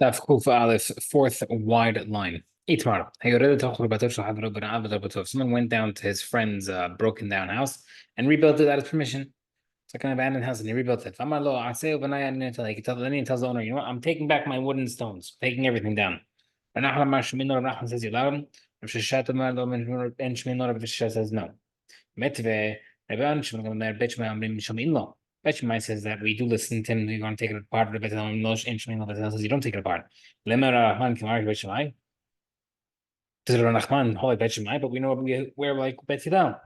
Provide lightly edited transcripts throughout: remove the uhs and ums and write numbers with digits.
Daf Kuf Aleph, fourth wide line. Itmar. Someone went down to his friend's broken down house and rebuilt it at his permission. It's like an abandoned house and he rebuilt it. He tells the owner, you know what? I'm taking back my wooden stones, taking everything down. And Nachman says you allowed him. Rav Sheshet says no. Metve, Bet Shammai says that we do listen to him. We want to take it apart. But Bet Shammai says you don't take it apart. Lemar Rahman Kimar Bet Shammai. Does it Rahman hold Bet Shammai? But we know we're like Bet Yidam.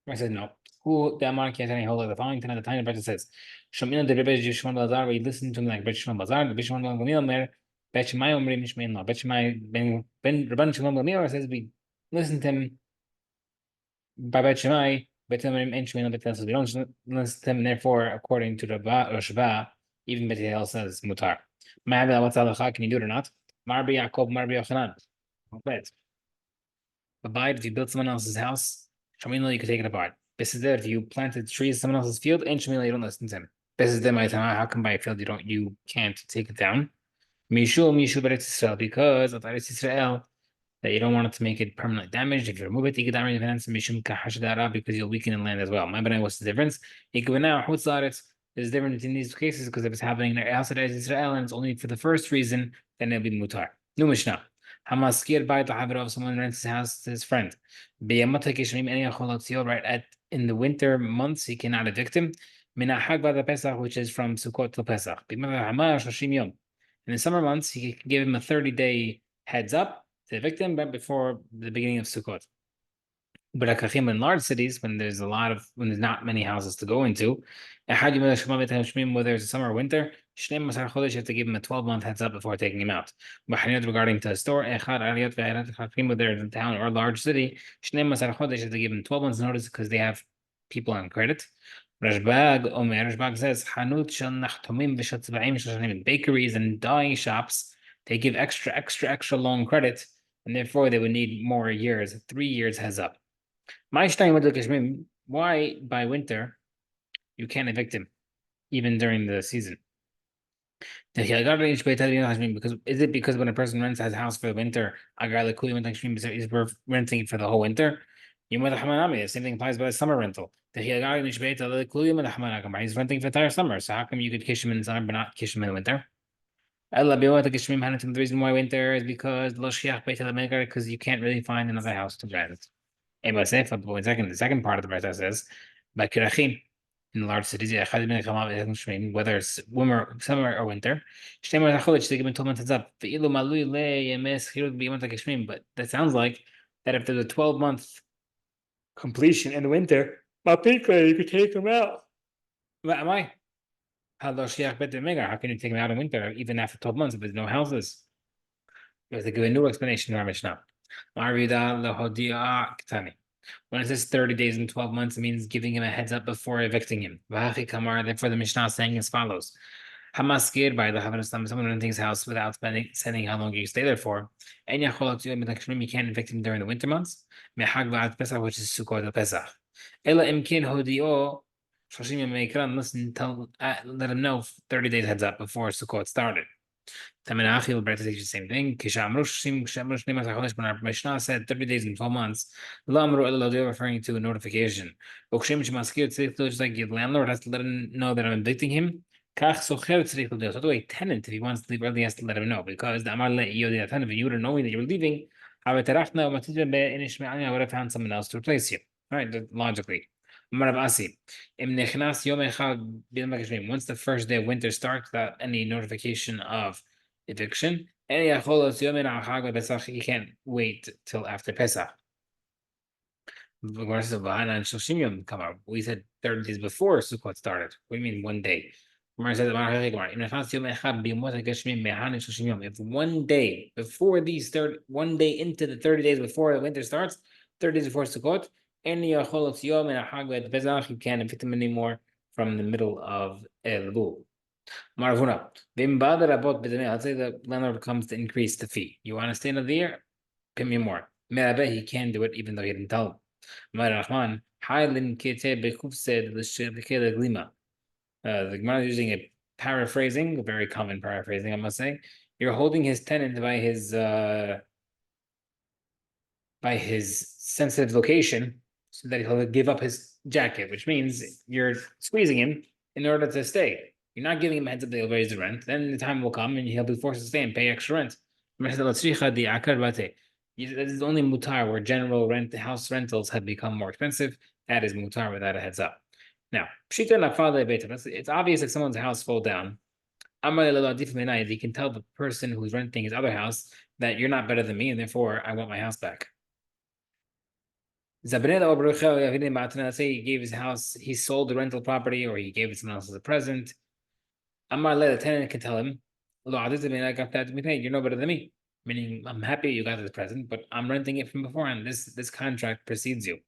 I said no. Who the Amar can't any hold like the following ten at the time. Bet says Shamina de Rebbe Yishman Lazar. We listen to him like Bet Shimon Lazar. The Bishman Gamil Mer Bet Shammai Omrim Mishmein Lo. Bet Shammai Ben Rabban Shimon Gamil says we listen to him by Bet Shammai. We don't listen to him, therefore, according to Rashba, even Bet Hillel says mutar. What's halacha? Can you do it or not? Marbi Yaakov, Marbi Yochanan. Abide, if you build someone else's house, Shamina, you can take it apart. This is there, if you planted trees in someone else's field, and Shamina, you don't listen to him. This is them. How come by a field you can't take it down? Mishu B'Eretz Yisrael, because of Eretz Yisrael, that you don't want it to make it permanently damaged. If you remove it, you get damage because you'll weaken the land as well. What's the difference? There's a difference between these cases because if it's happening outside of Israel and it's only for the first reason, then it'll be mutar. New Mishnah. Hamaskir bait of someone rents his house to his friend. Right in the winter months, he cannot evict him. Which is from Sukkot to Pesach. In the summer months, he can give him a 30-day heads up to evict him right before the beginning of Sukkot. But in large cities, when there's not many houses to go into, whether it's summer or winter, you have to give him a 12-month heads up before taking him out. Regarding to a store, whether it's a town or a large city, you have to give him 12 months notice because they have people on credit. Rashbag says, bakeries and dye shops, they give extra long credit, and therefore they would need more years, 3 years heads up. Why by winter you can't evict him, even during the season? Because is it because when a person rents his house for the winter, he's renting it for the whole winter? The same thing applies by the summer rental. He's renting for the entire summer. So how come you could kish him in the summer but not kish him in the winter? The reason why winter is because you can't really find another house to rent. The second part of the verse says, by Kirachim, in the large cities, whether it's summer or winter, they give him 12 months heads up. But that sounds like that if there's a 12-month completion in the winter, you could take him out. What am I? How can you take him out in winter, even after 12 months, if there's no houses? You have to give a new explanation in our Mishnah. When it says 30 days and 12 months, it means giving him a heads up before evicting him. Therefore, the Mishnah is saying as follows. Someone renting his house without saying how long you stay there for. You can't evict him during the winter months, which is Sukkot Pesach. Let him know 30 days heads up before Sukkot started. Taminachi will practice the same thing. When our Mishnah said 30 days and 12 months, they're referring to a notification. Just like your landlord has to let him know that I'm evicting him. So do a tenant, if he wants to leave early, has to let him know, because the tenant, if you would have known that you were leaving, I would have found someone else to replace you. All right, logically. Once the first day of winter starts without any notification of eviction, he can't wait till after Pesach. We said 30 days before Sukkot started. What do you mean 1 day? If 1 day before these 1 day into the 30 days before the winter starts, 30 days before Sukkot, you can't evict him anymore from the middle of Elul. Maravuna. Let's say the landlord comes to increase the fee. You want to stay another year? Pay me more. He can do it even though he didn't tell him. The Gemara is using a paraphrasing, a very common paraphrasing, I must say. You're holding his tenant by his sensitive location so that he'll give up his jacket, which means you're squeezing him in order to stay. You're not giving him a heads up that he'll raise the rent. Then the time will come and he'll be forced to stay and pay extra rent. This is only mutar where general rent house rentals have become more expensive. That is mutar without a heads up. Now, it's obvious if someone's house fall down. He can tell the person who's renting his other house that you're not better than me, and therefore I want my house back. Let's say he gave his house, he sold the rental property, or he gave it to someone else as a present. The tenant can tell him, you're no better than me. Meaning, I'm happy you got this present, but I'm renting it from beforehand. This contract precedes you.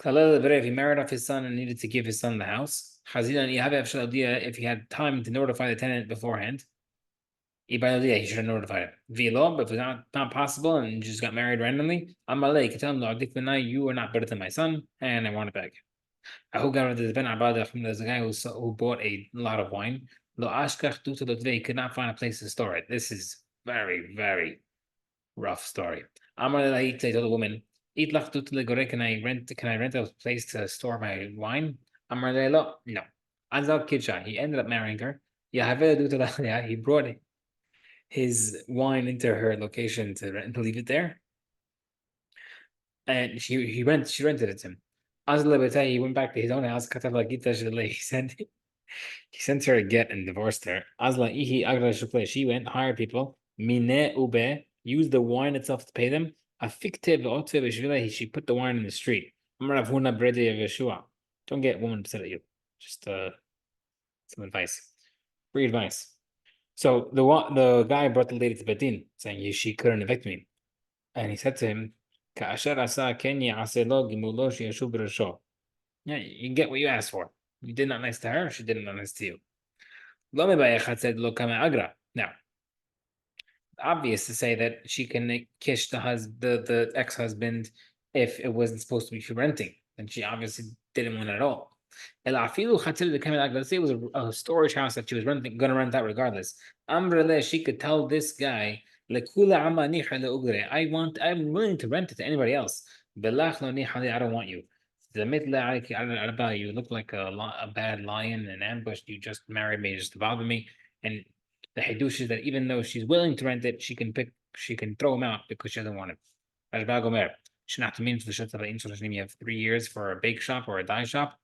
If he married off his son and needed to give his son the house, if he had time to notify the tenant beforehand, he should have notified him. But if it's not possible and you just got married randomly, you can tell him, you are not better than my son, and I want it back. There's a guy who bought a lot of wine. He could not find a place to store it. This is very, very rough story. He told the woman, can I rent a place to store my wine? No. He ended up marrying her. He brought his wine into her location to leave it there. And she rented it to him. He went back to his own house. He sent her a get and divorced her. She went, hired people, used the wine itself to pay them. She put the wine in the street. Don't get woman upset at you. Just some advice. Free advice. So the guy brought the lady to Bedin, saying she couldn't evict me. And he said to him, yeah, you get what you asked for. You did not nice to her, she did not nice to you. Now, obvious to say that she can kiss the ex-husband if it wasn't supposed to be for renting, and she obviously didn't want it at all. Let's say it was a storage house that she was gonna rent out regardless. She could tell this guy, I'm willing to rent it to anybody else. I don't want you. You look like a bad lion in ambush. You just married me just to bother me. And the Hidush is that even though she's willing to rent it, she can throw him out because she doesn't want it. You have 3 years for a bake shop or a dye shop.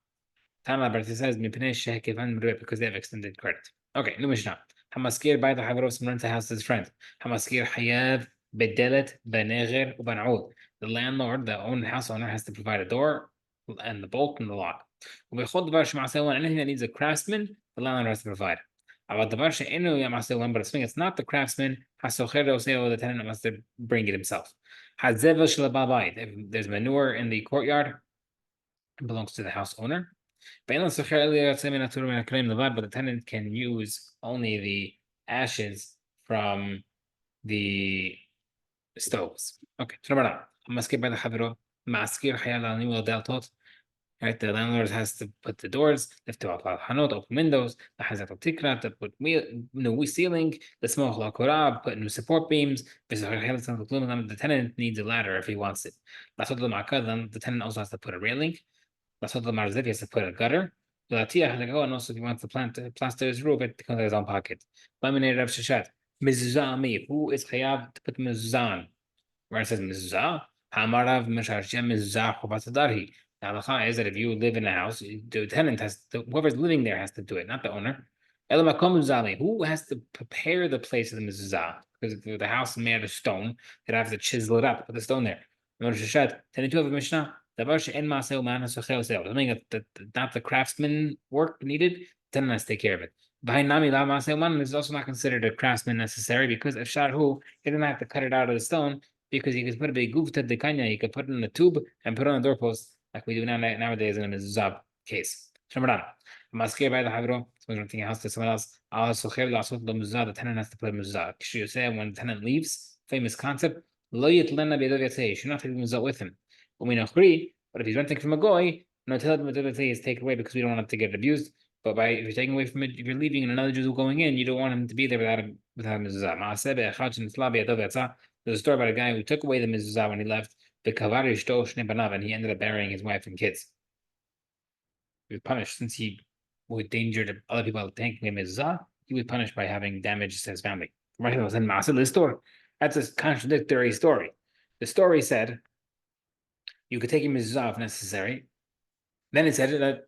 Tana, but it says because they have extended credit. Okay, no Mishnah. Hamaskir by the Havaros rent a house to his friend. Hamaskir Hayav Bedelet Beneger Ubanaud. The landlord, the house owner, has to provide a door and the bolt and the lock. Anything that needs a craftsman, the landlord has to provide. But it's not the craftsman, the tenant must bring it himself. If there's manure in the courtyard, it belongs to the house owner. But the tenant can use only the ashes from the stoves. Okay, right, the landlord has to put the doors, lift up open windows, to put new ceiling, the small put new support beams. The tenant needs a ladder if he wants it. The tenant also has to put a railing. He has to put a gutter. And also, if he wants to plaster his roof, it becomes his own pocket. Who is chayav to put mezuzah? Where it says mezuzah, hamarav meshashia mezuzah chovatadari. The halacha is that if you live in a house, the tenant whoever's living there has to do it, not the owner. Who has to prepare the place of the mezuzah? Because the house is made out of stone, they'd have to chisel it up, put the stone there. Tenant of a Mishnah. Something that not the craftsman work needed, tenant has to take care of it. Is also not considered a craftsman necessary because if Sharhu, he didn't have to cut it out of the stone because he could put a big guvta dekanya, he could put it in a tube and put it on the doorpost like we do nowadays in a mezuzah case. Shamaran. Maskir by the Havro, someone's renting a house to someone else. The tenant has to put a mezuzah. When the tenant leaves, famous concept, lo yitlena b'edav should not take the mezuzah with him. But if he's renting from a goy, no, tell him is taken away because we don't want him to get abused. But if you're taking away from it, if you're leaving and another Jew going in, you don't want him to be there without a mezuzah. There's a story about a guy who took away the mezuzah when he left, and he ended up burying his wife and kids. He was punished since he was danger to other people taking him mezuzah. He was punished by having damage to his family. That's a contradictory story. The story said you could take him mezuzah if necessary. Then it said that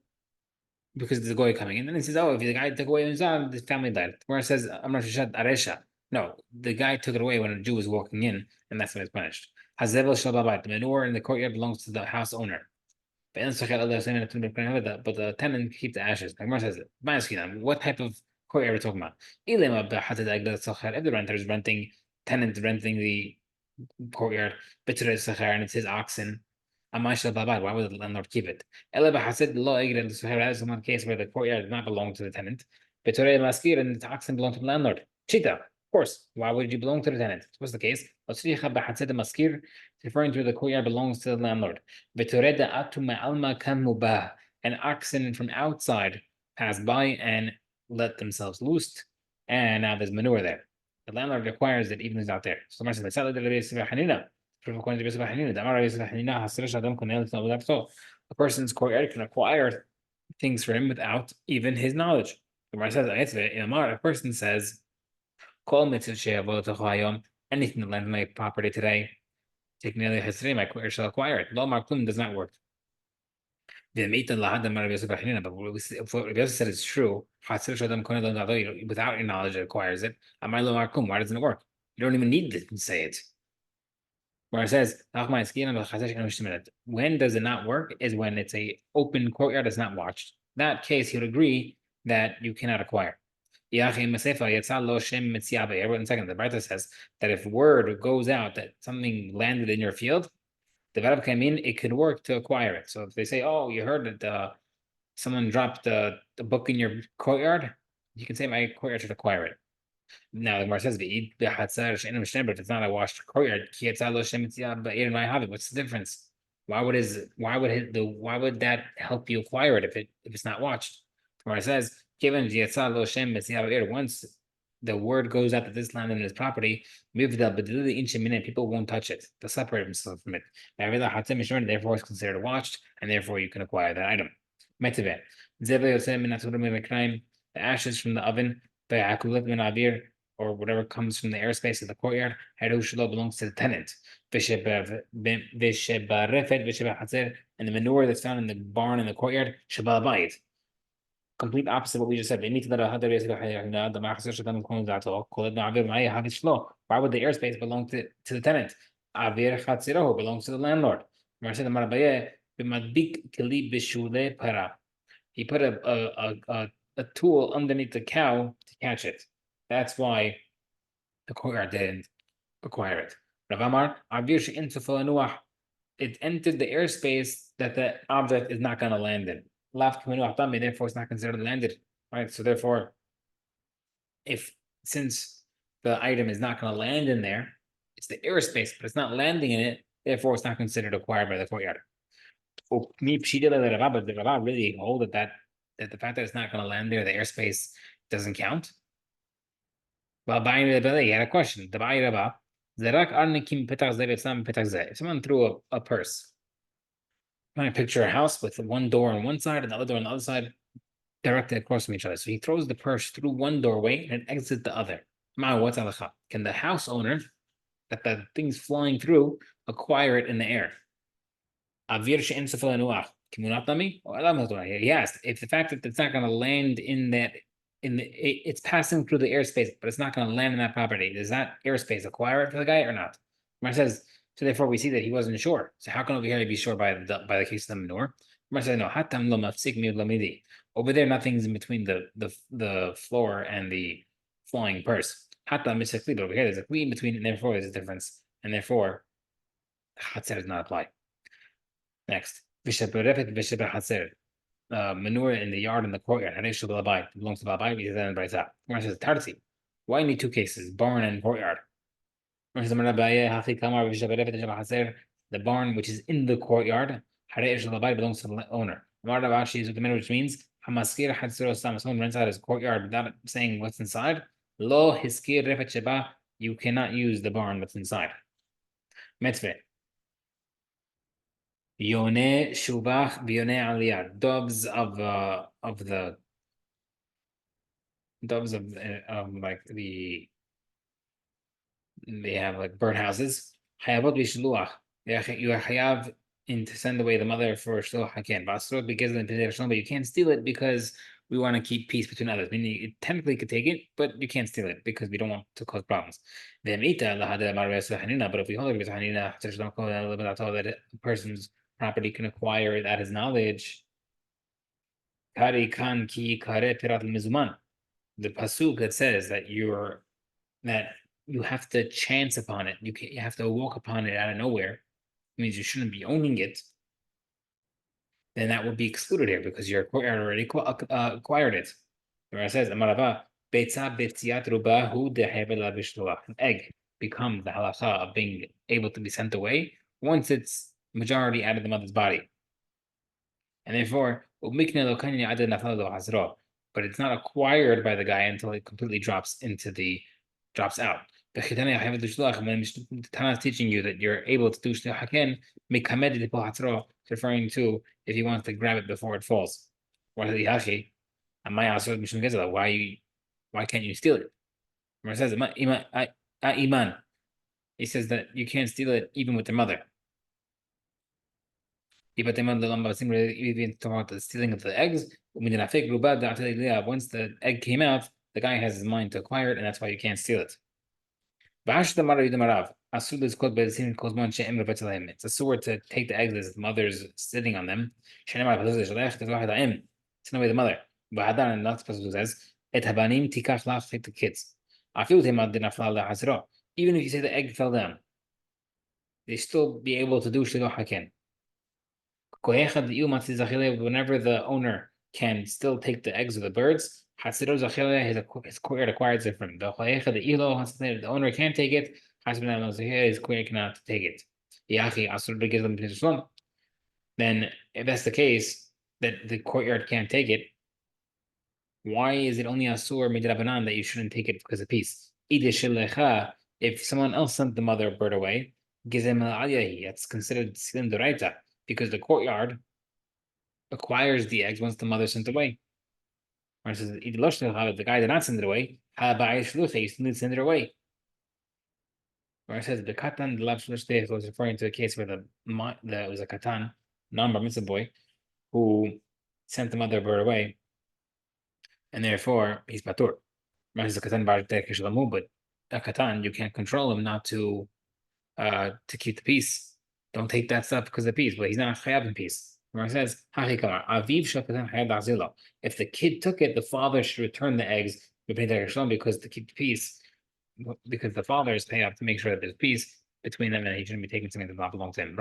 because there's a goy coming in. Then it says, oh, if the guy took away his arm, the family died. Where it says, I'm not sure, Aresha. No, the guy took it away when a Jew was walking in, and that's when it's punished. Hazevel Shababat, the manure in the courtyard belongs to the house owner. But the tenant keep the ashes. Like Mar says, what type of courtyard are we talking about? If the renter is renting, tenant renting the courtyard, and it's his oxen. Why would the landlord keep it? That's one case where the courtyard does not belong to the tenant. And the oxen belong to the landlord. Chita, of course. Why would you belong to the tenant? What's the case? Referring to the courtyard belongs to the landlord. And oxen from outside pass by and let themselves loose, and now there's manure there. The landlord requires it even if it's out there. So much as a person's courtyard can acquire things for him without even his knowledge. The Gemara says, a person says, anything that lands on my property today, my courtyard shall acquire it. Lo marklum does not work. But if what Rabbi said is true, without your knowledge, it acquires it. Why doesn't it work? You don't even need to say it. Where it says, when does it not work is when it's a open courtyard that's not watched. In that case, he would agree that you cannot acquire. In second, the Bible says that if word goes out that something landed in your field, the verb came in, it could work to acquire it. So if they say, oh, you heard that someone dropped the book in your courtyard, you can say my courtyard should acquire it. Now the Gemara says, but it's not a washed courtyard. What's the difference? Why would that help you acquire it if it's not watched? The Gemara says, once the word goes out that this land is property, people won't touch it. They'll separate themselves from it. Therefore, it's considered watched, and therefore you can acquire that item. The ashes from the oven, or whatever comes from the airspace of the courtyard, belongs to the tenant. And the manure that's found in the barn in the courtyard, complete opposite of what we just said. Why would the airspace belong to the tenant? Belongs to the landlord. He put a tool underneath the cow to catch it. That's why the courtyard didn't acquire it. Rav Amar, it entered the airspace that the object is not going to land in. Therefore, it's not considered landed. Right? So therefore, since the item is not going to land in there, it's the airspace, but it's not landing in it, therefore it's not considered acquired by the courtyard. But the Rabba really hold that the fact that it's not going to land there, the airspace doesn't count. Well, he had a question. If someone threw a purse, I picture a house with one door on one side and the other door on the other side, directly across from each other. So he throws the purse through one doorway and exits the other. Can the house owner that the thing's flying through acquire it in the air? Yes, if the fact that it's not going to land it's passing through the airspace, but it's not going to land in that property. Does that airspace acquire it for the guy or not? Mar says, so therefore we see that he wasn't sure. So how can over here he be sure by the case of the manure? Mar says, no, over there nothing's in between the floor and the flying purse. But over here there's a kli in between, and therefore there's a difference, and therefore Hatzer does not apply. Next, manure in the yard and the courtyard. Belongs to Balabait. Where says Tarzi. Why need two cases, barn and courtyard? The barn which is in the courtyard belongs to the owner. Which means Hamaskir Hatsuro Sam, someone rents out his courtyard without saying what's inside. Lo Hiskir Refet Sheba, you cannot use the barn that's inside. Mitzvah. Yone Shubach Bione Aliyah, doves of the doves of like they have like birdhouses. Hayavot b'shluach. You are hayav in to send away the mother for shluach haken. Basrot because of the but you can't steal it because we want to keep peace between others. Meaning, you technically could take it, but you can't steal it because we don't want to cause problems. But if we hold it with hanina, that a person's property can acquire it at his knowledge. Kari kan ki kare pirat mizuman. The pasuk that says that you have to chance upon it. You have to walk upon it out of nowhere. It means you shouldn't be owning it. Then that would be excluded here because your courtyard already acquired it. Where it says, "Amarava beitza betziat rubahu dehevela b'shluach." An egg becomes the halacha of being able to be sent away once it's majority out of the mother's body, and therefore, but it's not acquired by the guy until it completely drops out. Tana is teaching you that you're able to do shliach haken, referring to if he wants to grab it before it falls. Why can't you steal it? It says iman. He says that you can't steal it even with their mother. Even about the stealing of the eggs. Once the egg came out, the guy has his mind to acquire it, and that's why you can't steal it. It's a sword to take the eggs as the mother's sitting on them. Send away the mother. And that's what says, take the kids. Even if you say the egg fell down, they still be able to do shidduch haken. Whenever the owner can still take the eggs of the birds, his courtyard acquires it from him. The owner can't take it, his courtyard cannot take it. Then, if that's the case, that the courtyard can't take it, why is it only asur midrabanan that you shouldn't take it because of peace? If someone else sent the mother bird away, that's considered silin doraita because the courtyard acquires the eggs once the mother sent away. Or it says the guy did not send it away, you still need to send it away. Or it says the katan the lav was referring to a case where there was a katan, non-bar mitzvah boy, who sent the mother bird away, and therefore he's patur. But a katan, you can't control him not to keep the peace. Don't take that stuff because of peace, but he's not chayav in peace. It says, if the kid took it, the father should return the eggs because to keep the peace, because the father is chayav to make sure that there's peace between them and he shouldn't be taking something that does not belong to him.